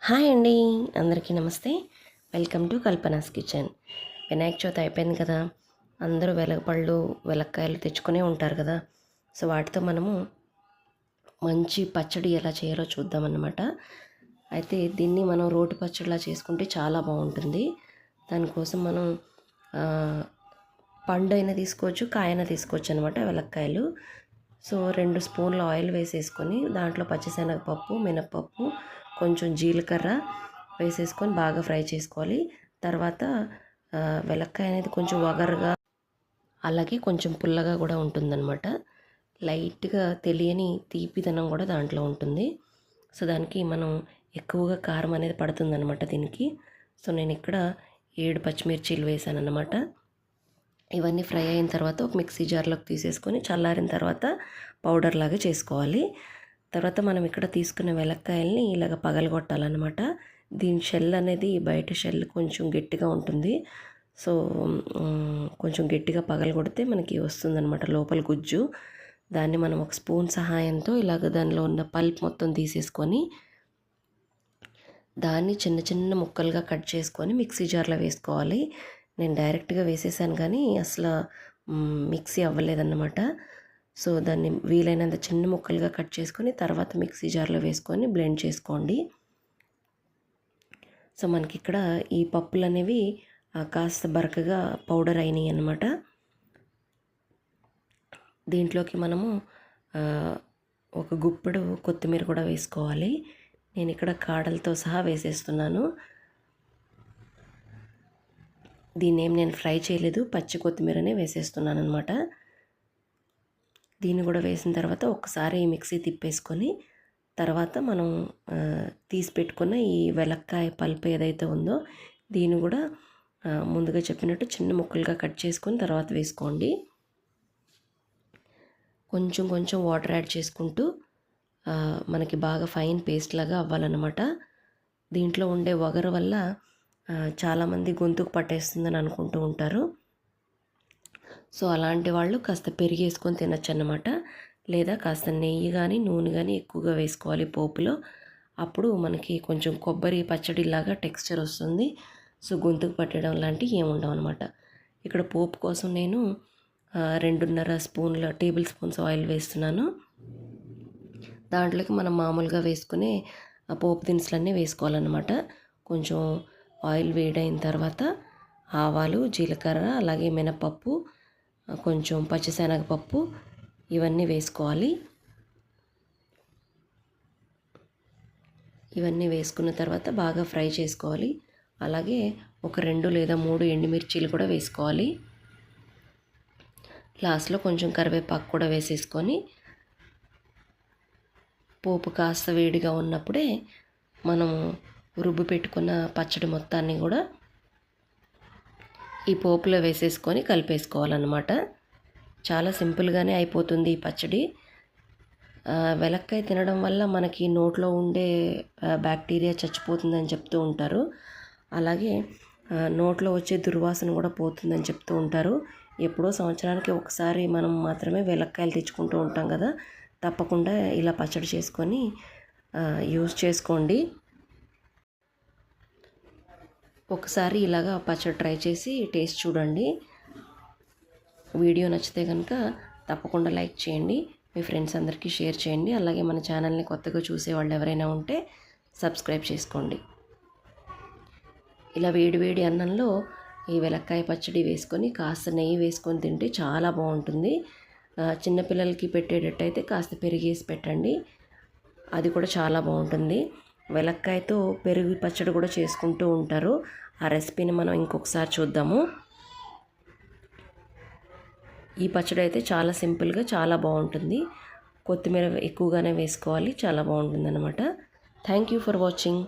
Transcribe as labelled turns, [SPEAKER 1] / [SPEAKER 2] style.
[SPEAKER 1] Hi అండి, అందరికీ నమస్తే. Welcome to Kalpana's kitchen. Vinayaka Chavithi అయిపోయింది కదా. అందరూ వెలగపళ్ళు వెలక్కాయలు తెచ్చుకునే ఉంటారు కదా. సో వాటితో మనము మంచి పచ్చడి ఎలా చేయాలో చూద్దామన్నమాట. అయితే దీన్ని మనం రోటి పచ్చడిలా చేసుకుంటే చాలా బాగుంటుంది. దానికోసం మనం పండు అయినా తీసుకోవచ్చు, కాయన తీసుకోవచ్చు అనమాట. వెలక్కాయలు సో 2 స్పూన్ల ఆయిల్ వేసేసుకొని దాంట్లో పచ్చిశనగపప్పు, మినపప్పు, కొంచెం జీలకర్ర వేసేసుకొని బాగా ఫ్రై చేసుకోవాలి. తర్వాత వెలక్కాయ అనేది కొంచెం వగరుగా అలాగే కొంచెం పుల్లగా కూడా ఉంటుందన్నమాట. లైట్గా తెలియని తీపిదనం కూడా దాంట్లో ఉంటుంది. సో దానికి మనం ఎక్కువగా కారం అనేది పడుతుందన్నమాట దీనికి. సో నేను ఇక్కడ 7 పచ్చిమిర్చీలు వేసాను అన్నమాట. ఇవన్నీ ఫ్రై అయిన తర్వాత ఒక మిక్సీ జార్లోకి తీసేసుకొని చల్లారిన తర్వాత పౌడర్ లాగా చేసుకోవాలి. తర్వాత మనం ఇక్కడ తీసుకున్న వెలక్కాయల్ని ఇలాగ పగలగొట్టాలన్నమాట. దీని షెల్ అనేది బయట షెల్ కొంచెం గట్టిగా ఉంటుంది. సో కొంచెం గట్టిగా పగలగొడితే మనకి వస్తుందన్నమాట లోపల గుజ్జు. దాన్ని మనం ఒక స్పూన్ సహాయంతో ఇలాగ దానిలో ఉన్న పల్ప్ మొత్తం తీసేసుకొని దాన్ని చిన్న చిన్న ముక్కలుగా కట్ చేసుకొని మిక్సీ జార్లో వేసుకోవాలి. నేను డైరెక్ట్గా వేసేసాను కానీ అసలు మిక్సీ అవ్వలేదన్నమాట. సో దాన్ని వీలైనంత చిన్న ముక్కలుగా కట్ చేసుకొని తర్వాత మిక్సీ జార్లో వేసుకొని బ్లెండ్ చేసుకోండి. సో మనకి ఇక్కడ ఈ పప్పులు అనేవి కాస్త బరకగా పౌడర్ అయినాయి అన్నమాట. దీంట్లోకి మనము ఒక గుప్పెడు కొత్తిమీర కూడా వేసుకోవాలి. నేను ఇక్కడ కాడలతో సహా వేసేస్తున్నాను. దీన్ని నేను ఫ్రై చేయలేదు, పచ్చి కొత్తిమీరనే వేసేస్తున్నాను అనమాట. దీన్ని కూడా వేసిన తర్వాత ఒకసారి మిక్సీ తిప్పేసుకొని తర్వాత మనం తీసి పెట్టుకున్న ఈ వెలక్కాయ పల్ప్ ఏదైతే ఉందో దీన్ని కూడా ముందుగా చెప్పినట్టు చిన్న ముక్కలుగా కట్ చేసుకొని తర్వాత వేసుకోండి. కొంచెం కొంచెం వాటర్ యాడ్ చేసుకుంటూ మనకి బాగా ఫైన్ పేస్ట్ లాగా అవ్వాలన్నమాట. దీంట్లో ఉండే వగరు వల్ల చాలామంది గొంతుకు పట్టేస్తుందని అనుకుంటూ ఉంటారు. సో అలాంటి వాళ్ళు కాస్త పెరిగేసుకొని తినచ్చు అన్నమాట. లేదా కాస్త నెయ్యి కానీ నూనె కానీ ఎక్కువగా వేసుకోవాలి పోపులో. అప్పుడు మనకి కొంచెం కొబ్బరి పచ్చడిలాగా టెక్స్చర్ వస్తుంది. సో గొంతుకు పట్టడం లాంటివి ఏముండవు అనమాట. ఇక్కడ పోపు కోసం నేను 2.5 టేబుల్ స్పూన్స్ ఆయిల్ వేస్తున్నాను. దాంట్లోకి మనం మామూలుగా వేసుకునే పోపు దినుసులన్నీ వేసుకోవాలన్నమాట. కొంచెం ఆయిల్ వేడైన తర్వాత ఆవాలు, జీలకర్ర, అలాగే మినపప్పు, కొంచెం పచ్చిశనగపప్పు ఇవన్నీ వేసుకోవాలి. ఇవన్నీ వేసుకున్న తర్వాత బాగా ఫ్రై చేసుకోవాలి. అలాగే ఒక 2 లేదా 3 ఎండుమిర్చీలు కూడా వేసుకోవాలి. లాస్ట్లో కొంచెం కరివేపాకు కూడా వేసేసుకొని పోపు కాస్త వేడిగా ఉన్నప్పుడే మనము రుబ్బు పెట్టుకున్న పచ్చడి మొత్తాన్ని కూడా ఈ పోపులో వేసేసుకొని కలిపేసుకోవాలన్నమాట. చాలా సింపుల్గానే అయిపోతుంది ఈ పచ్చడి. వెలక్కాయ తినడం వల్ల మనకి నోట్లో ఉండే బ్యాక్టీరియా చచ్చిపోతుందని చెప్తూ ఉంటారు. అలాగే నోట్లో వచ్చే దుర్వాసన కూడా పోతుందని చెప్తూ ఉంటారు. ఎప్పుడో సంవత్సరానికి ఒకసారి మనం మాత్రమే వెలక్కాయలు తెచ్చుకుంటూ ఉంటాం కదా. తప్పకుండా ఇలా పచ్చడి చేసుకొని యూజ్ చేసుకోండి. ఒకసారి ఇలాగా పచ్చడి ట్రై చేసి టేస్ట్ చూడండి. వీడియో నచ్చితే కనుక తప్పకుండా లైక్ చేయండి, మీ ఫ్రెండ్స్ అందరికీ షేర్ చేయండి. అలాగే మన ఛానల్ని కొత్తగా చూసేవాళ్ళు ఎవరైనా ఉంటే సబ్స్క్రైబ్ చేసుకోండి. ఇలా వేడి వేడి అన్నంలో ఈ వెలక్కాయ పచ్చడి వేసుకొని కాస్త నెయ్యి వేసుకొని తింటే చాలా బాగుంటుంది. చిన్నపిల్లలకి పెట్టేటట్టయితే కాస్త పెరిగేసి పెట్టండి, అది కూడా చాలా బాగుంటుంది. వెలక్కాయతో పెరుగు పచ్చడి కూడా చేసుకుంటూ ఉంటారు. ఆ రెసిపీని మనం ఇంకొకసారి చూద్దాము. ఈ పచ్చడి అయితే చాలా సింపుల్గా చాలా బాగుంటుంది. కొత్తిమీర ఎక్కువగానే వేసుకోవాలి, చాలా బాగుంటుంది అన్నమాట. Thank you for watching.